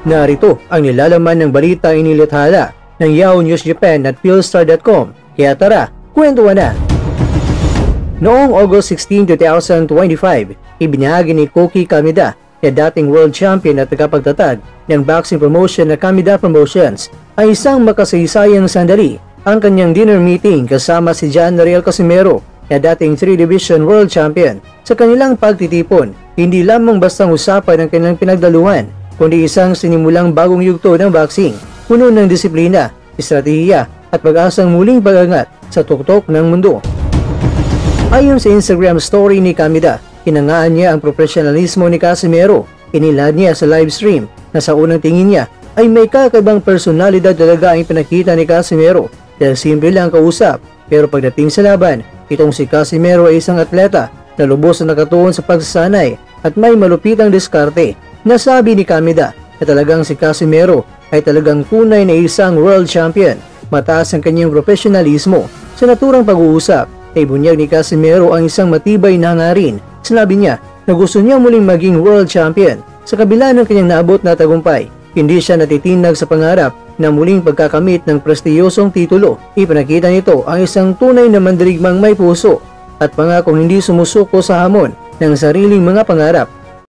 Narito ang nilalaman ng balita inilathala ng Yahoo News Japan at Philstar.com. Kaya tara, kwentuhan na! Noong August 16, 2025, ibinahagi ni Koki Kameda na dating world champion at tagapagtatag ng boxing promotion na Kameda Promotions ay isang makasaysayang sandali ang kanyang dinner meeting kasama si John Riel Casimero na dating 3-division world champion. Sa kanilang pagtitipon, hindi lamang bastang usapan ang kanilang pinagdaluhan, kundi isang sinimulang bagong yugto ng boxing, puno ng disiplina, estratehiya at pag-asang muling pag-angat sa tuktok ng mundo. Ayon sa Instagram story ni Kameda, hinangaan niya ang profesionalismo ni Casimero. Inilad niya sa live stream na sa unang tingin niya ay may kakaibang personalidad talaga ang pinakita ni Casimero dahil simple lang kausap, pero pagdating sa laban, itong si Casimero ay isang atleta na lubos na nakatuon sa pagsasanay at may malupitang diskarte. Nasabi ni Kameda na talagang si Casimero ay talagang tunay na isang world champion. Mataas ang kanyang profesionalismo. Sa naturang pag-uusap, ay bunyag ni Casimero ang isang matibay na hangarin. Sinabi niya na gusto niya muling maging world champion. Sa kabila ng kanyang naabot na tagumpay, hindi siya natitinag sa pangarap na muling pagkakamit ng prestiyosong titulo. Ipinakita nito ang isang tunay na mandirigmang may puso at pangakong hindi sumusuko sa hamon ng sariling mga pangarap.